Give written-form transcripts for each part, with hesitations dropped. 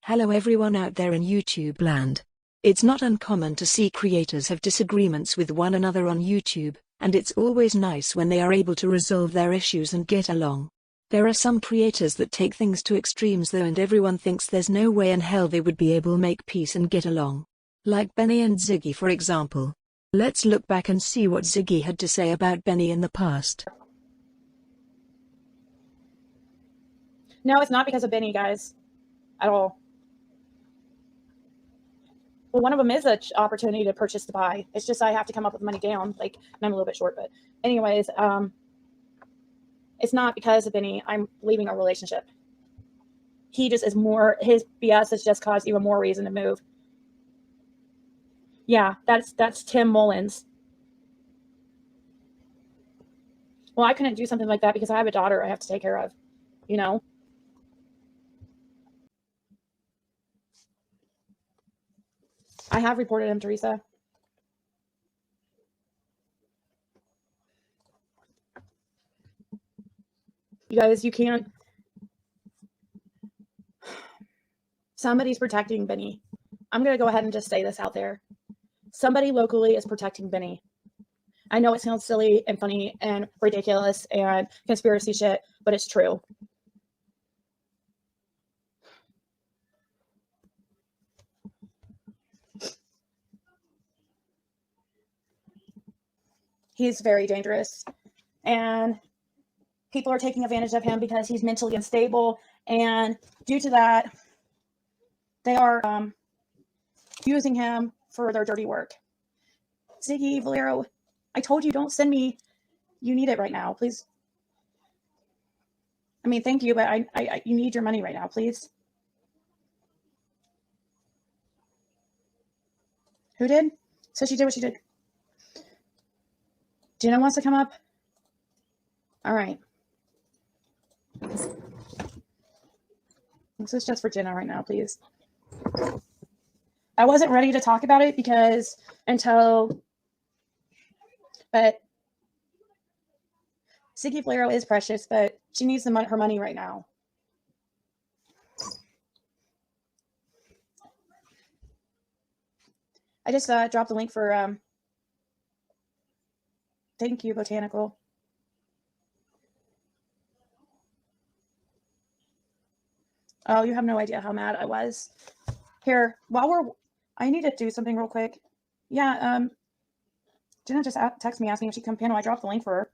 Hello everyone out there in YouTube land. It's not uncommon to see creators have disagreements with one another on YouTube, and it's always nice when they are able to resolve their issues and get along. There are some creators that take things to extremes though, and everyone thinks there's no way in hell they would be able to make peace and get along. Like Benny and Ziggy for example. Let's look back and see what Ziggy had to say about Benny in the past. No, it's not because of Benny, guys, at all. Well, one of them is an opportunity to purchase to buy. It's just I have to come up with money down. Like, and I'm a little bit short, but anyways, it's not because of Benny. I'm leaving a relationship. He just is more, his BS has just caused even more reason to move. Yeah, that's Tim Mullins. Well, I couldn't do something like that because I have a daughter I have to take care of, you know? I have reported him, Teresa. You guys, you can't. Somebody's protecting Benny. I'm going to go ahead and just say this out there. Somebody locally is protecting Benny. I know it sounds silly and funny and ridiculous and conspiracy shit, but it's true. He's very dangerous, and people are taking advantage of him because he's mentally unstable, and due to that, they are using him for their dirty work. Ziggy, Valero, I told you, don't send me. You need it right now, please. I mean, thank you, but you need your money right now, please. Who did? So she did what she did. Jenna wants to come up? All right. This is just for Jenna right now, please. I wasn't ready to talk about it because but Ziggy Valero is precious, but she needs her money right now. I just dropped the link for thank you, Botanical. Oh, you have no idea how mad I was. Here, I need to do something real quick. Yeah, Jenna just texted me asking if she'd come panel. I dropped the link for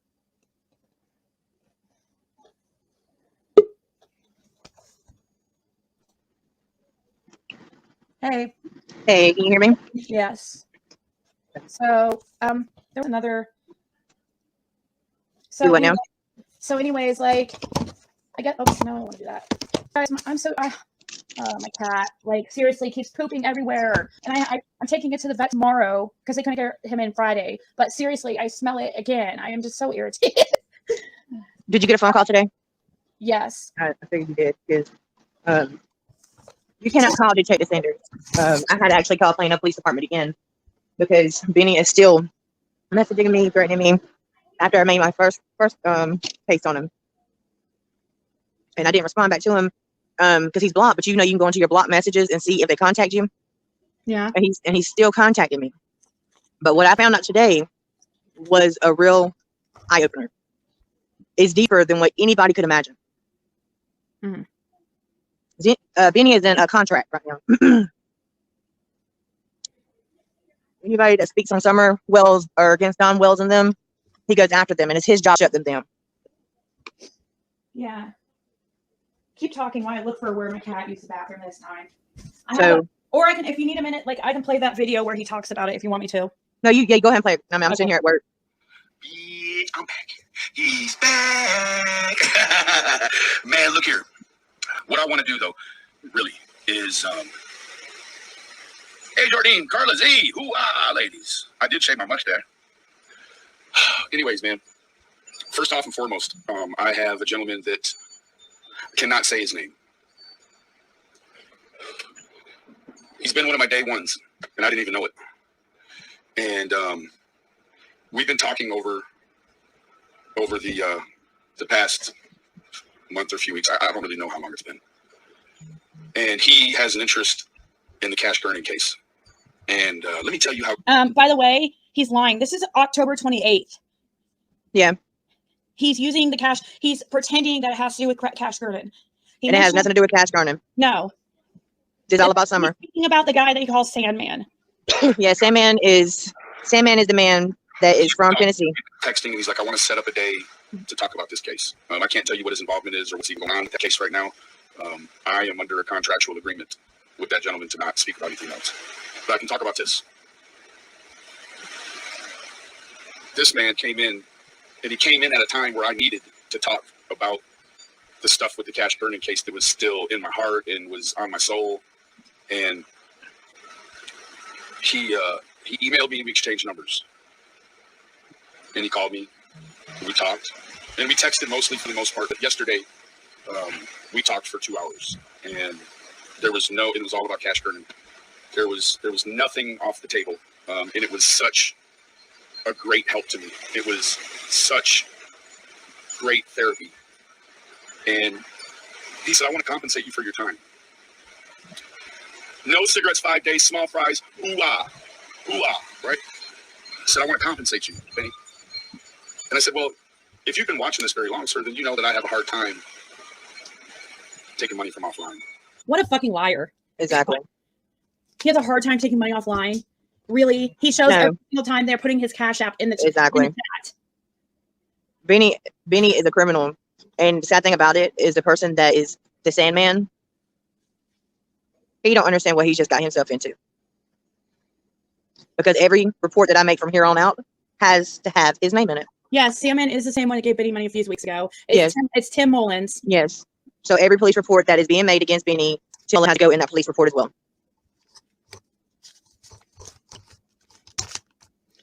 her. Hey. Hey, can you hear me? Yes. So, there was another. So, what now? So, anyways, like, I get. Oops, no, I don't want to do that. Guys, my cat, like, seriously keeps pooping everywhere, and I'm taking it to the vet tomorrow because they couldn't get him in Friday. But seriously, I smell it again. I am just so irritated. Did you get a phone call today? Yes. I figured you did because you cannot call Detective Sanders. I had to actually call Plano Police Department again because Benny is still messaging me, threatening me after I made my first case on him, and I didn't respond back to him because he's blocked. But you know, you can go into your blocked messages and see if they contact you. Yeah. And he's still contacting me. But what I found out today was a real eye opener. It's deeper than what anybody could imagine. Mm-hmm. Benny is in a contract right now. Anybody that speaks on Summer Wells or against Don Wells and them, he goes after them, and it's his job to shut them down. Yeah. Keep talking while I look for where my cat used the bathroom this time. Or I can, if you need a minute, like I can play that video where he talks about it if you want me to. No, you go ahead and play it. I'm sitting here at work. Yeah, I'm back. He's back. Man, look here. What I want to do though, really, is hey Jardine, Carla Z, hoo-ah, ladies. I did shave my mustache. Anyways, man. First off and foremost, I have a gentleman that cannot say his name. He's been one of my day ones, and I didn't even know it. And we've been talking over the past month or few weeks. I don't really know how long it's been. and he has an interest in the cash earning case. And let me tell you how. By the way, he's lying. This is October 28th. Yeah. He's using the cash. He's pretending that it has to do with cash garden. And it has nothing to do with cash garden. No. It's all about Summer. He's speaking about the guy that he calls Sandman. Yeah, Sandman is the man that is from Tennessee. Texting, and he's like, I want to set up a day to talk about this case. I can't tell you what his involvement is or what's even going on with that case right now. I am under a contractual agreement with that gentleman to not speak about anything else. But I can talk about this. This man came in, and he came in at a time where I needed to talk about the stuff with the cash burning case that was still in my heart and was on my soul. And he emailed me, we exchanged numbers. And he called me, and we talked. And we texted mostly for the most part. But yesterday, we talked for 2 hours. And it was all about cash burning. There was nothing off the table. And it was such a great help to me. It was such great therapy. And he said, I want to compensate you for your time. No cigarettes, 5 days, small fries, ooh-ah, right? I said, I want to compensate you, Benny. And I said, well, if you've been watching this very long, sir, then you know that I have a hard time taking money from offline. What a fucking liar. Exactly. He has a hard time taking money offline. Really? He shows every single time they're putting his cash app in the exactly. In the chat. Benny is a criminal. And the sad thing about it is the person that is the Sandman, he don't understand what he's just got himself into. Because every report that I make from here on out has to have his name in it. Yes, Sandman is the same one that gave Benny money a few weeks ago. Yes. It's Tim Mullins. Yes. So every police report that is being made against Benny, Tim has to go in that police report as well.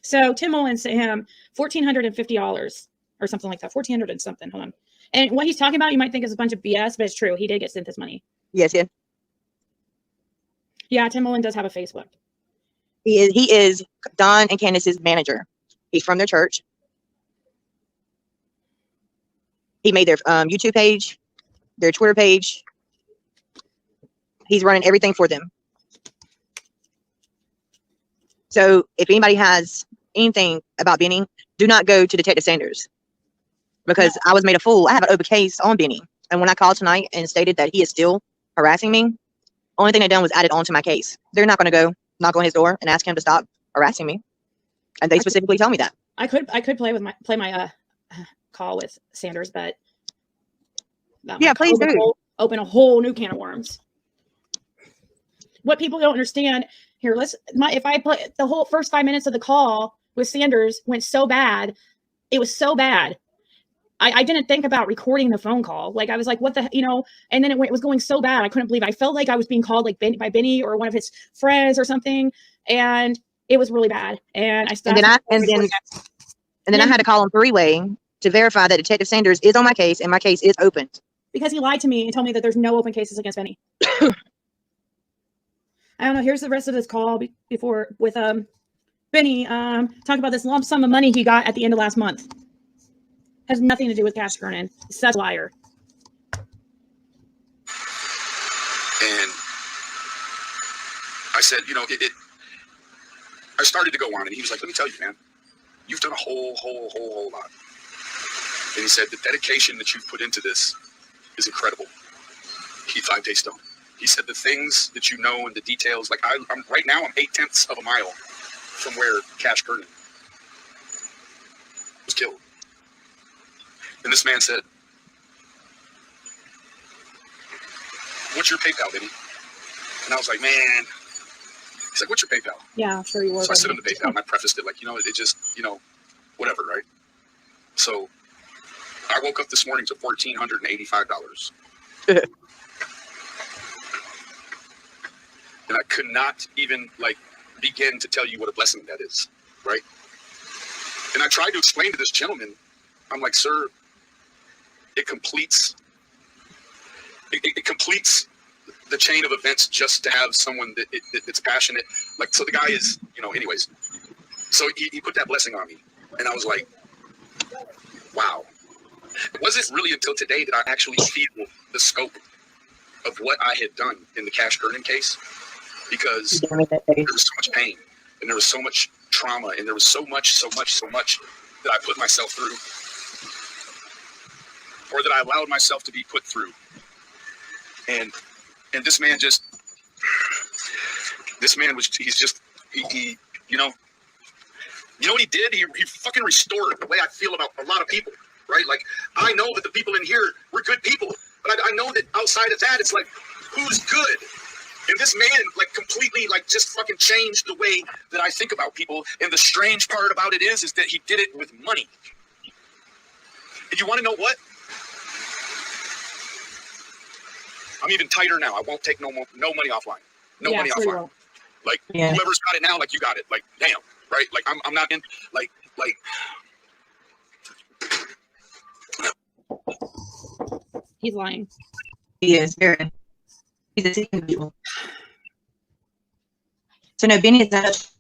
So Tim Mullins sent him $1,450 or something like that. 1,400 and something. Hold on. And what he's talking about, you might think is a bunch of BS, but it's true. He did get sent this money. Yes, yeah. Yeah, Tim Mullins does have a Facebook. He is Don and Candace's manager. He's from their church. He made their YouTube page, their Twitter page. He's running everything for them. So if anybody has anything about Benny, do not go to Detective Sanders. Because I was made a fool. I have an open case on Benny. And when I called tonight and stated that he is still harassing me, only thing they done was add it onto my case. They're not going to go knock on his door and ask him to stop harassing me. And they specifically told me that. I could play my call with Sanders, but yeah, please do. Open a whole new can of worms. What people don't understand here, if I play the whole first 5 minutes of the call with Sanders went so bad, it was so bad. I didn't think about recording the phone call. Like I was like, what the, and then it was going so bad. I couldn't believe it. I felt like I was being called like by Benny or one of his friends or something. And it was really bad. And I started. And then I had to call him three-way to verify that Detective Sanders is on my case and my case is open. Because he lied to me and told me that there's no open cases against Benny. I don't know. Here's the rest of this call before with Benny talking about this lump sum of money he got at the end of last month. Has nothing to do with cash Kernan. Such a liar. And I said, I started to go on, and he was like, let me tell you, man, you've done a whole lot. And he said, the dedication that you've put into this is incredible. 5 days stone. He said, the things that you know and the details, like I'm right now, I'm 0.8 of a mile from where Cash Kernan was killed. And this man said, what's your PayPal, Benny? And I was like, man. He's like, what's your PayPal? Yeah, sure you were. So I sent him the PayPal and I prefaced it like, it just, whatever, right? So I woke up this morning to $1,485. And I could not even begin to tell you what a blessing that is, right? And I tried to explain to this gentleman, I'm like, sir, it completes the chain of events just to have someone that's passionate. So the guy is, anyways. So he put that blessing on me. And I was like, wow. It wasn't really until today that I actually feel the scope of what I had done in the Cash Kernan case, because there was so much pain and there was so much trauma and there was so much that I put myself through, or that I allowed myself to be put through. And this man he you know what he did? He fucking restored the way I feel about a lot of people, right? Like, I know that the people in here were good people, but I know that outside of that, it's like, who's good? And this man, like, completely, like, just fucking changed the way that I think about people. And the strange part about it is that he did it with money. And you want to know what? I'm even tighter now. I won't take no money offline. No money offline. Like, whoever's got it now, like, you got it. Like, damn, right? Like, I'm not in, like. He's lying. He is very. He's a sick individual. So no, Benny is not.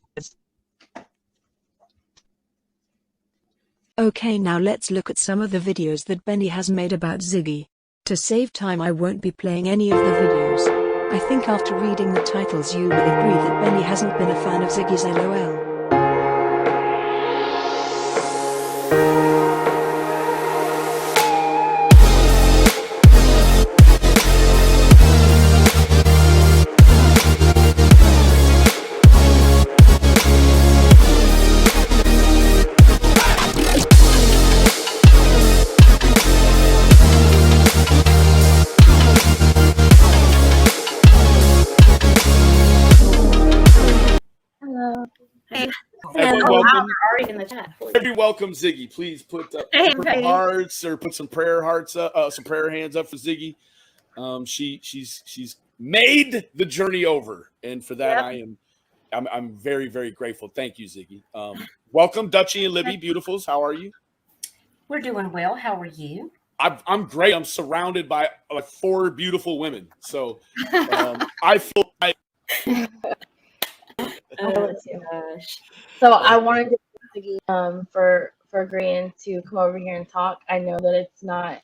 Okay, now let's look at some of the videos that Benny has made about Ziggy. To save time, I won't be playing any of the videos. I think after reading the titles you will agree that Benny hasn't been a fan of Ziggy's LOL. Already in the chat. Every welcome, Ziggy. Please put hearts or put some prayer hearts up, some prayer hands up for Ziggy. She's made the journey over, and for that I'm very, very grateful. Thank you, Ziggy. Welcome, Dutchie and Libby, beautifuls. How are you? We're doing well. How are you? I'm great. I'm surrounded by like 4 beautiful women, so I feel like. Gosh. So I wanted to thank Ziggy for agreeing to come over here and talk. I know that it's not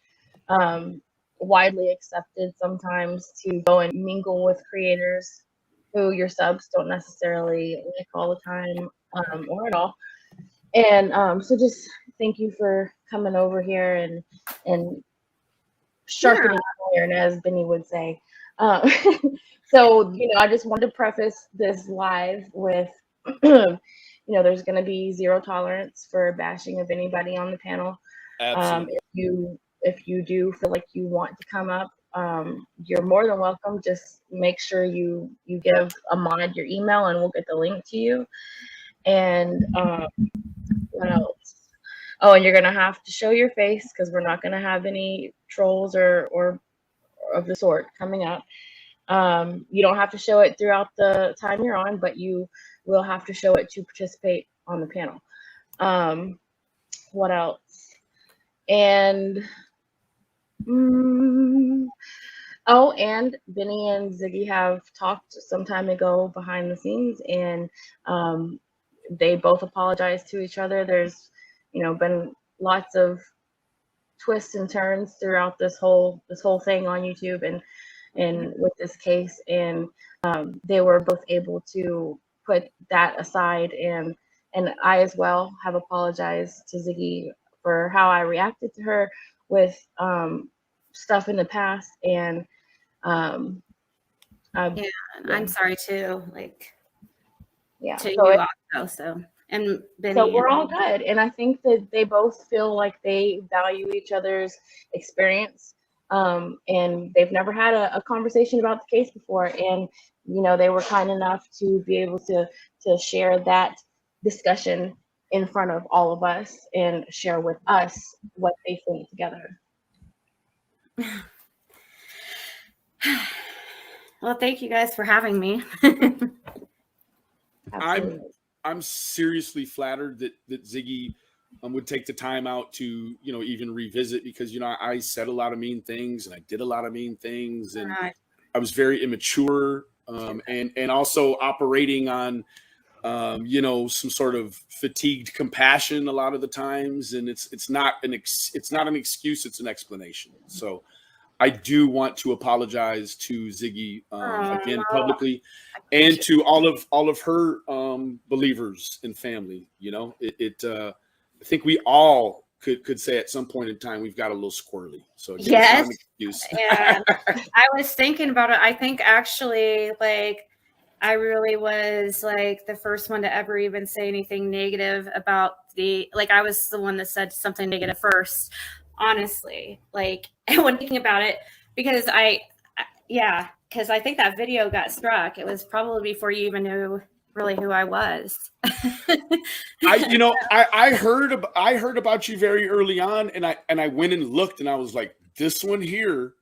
widely accepted sometimes to go and mingle with creators who your subs don't necessarily like all the time or at all. And so just thank you for coming over here and sharpening iron, as Benny would say. So, I just wanted to preface this live with, there's going to be zero tolerance for bashing of anybody on the panel. Absolutely. If you do feel like you want to come up, you're more than welcome. Just make sure you give a mod your email and we'll get the link to you. And what else? Oh, and you're going to have to show your face because we're not going to have any trolls or of the sort coming up. You don't have to show it throughout the time you're on, but you will have to show it to participate on the panel. What else? And and Benny and Ziggy have talked some time ago behind the scenes, and they both apologized to each other. There's been lots of twists and turns throughout this whole thing on YouTube and with this case, and they were both able to put that aside, and I as well have apologized to Ziggy for how I reacted to her with stuff in the past, and I'm sorry too. And Benny, so we're all good, and I think that they both feel like they value each other's experience. And they've never had a conversation about the case before, and they were kind enough to be able to share that discussion in front of all of us and share with us what they think together. Well, thank you guys for having me. I'm seriously flattered that Ziggy would take the time out to, even revisit, because, I said a lot of mean things and I did a lot of mean things, and I was very immature, and also operating on, some sort of fatigued compassion a lot of the times. And it's not an excuse, it's an explanation. So I do want to apologize to Ziggy again publicly, and you. to all of her believers and family. You know, I think we all could say at some point in time we've got a little squirrely. So again, Yes. it's not an excuse. And I was thinking about it. I think actually, like, I really was like the first one to ever even say anything negative about I was the one that said something negative first, honestly. Like, when thinking about it, because because I think that video got struck. It was probably before you even knew really who I was. I heard about you very early on, and I went and looked, and I was like, this one here,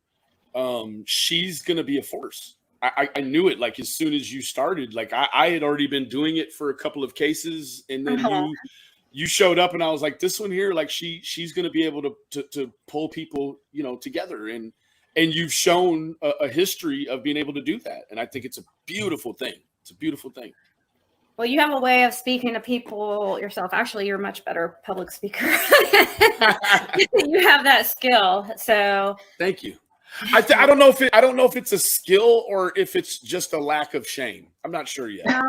she's gonna be a force. I knew it, like, as soon as you started. Like, I had already been doing it for a couple of cases, and then you showed up, and I was like, this one here, like, she's gonna be able to pull people, you know, together, and you've shown a history of being able to do that, and I think it's a beautiful thing. It's a beautiful thing. Well, you have a way of speaking to people yourself. Actually, you're a much better public speaker. You have that skill. So thank you. I don't know if it's a skill or if it's just a lack of shame. I'm not sure yet. No,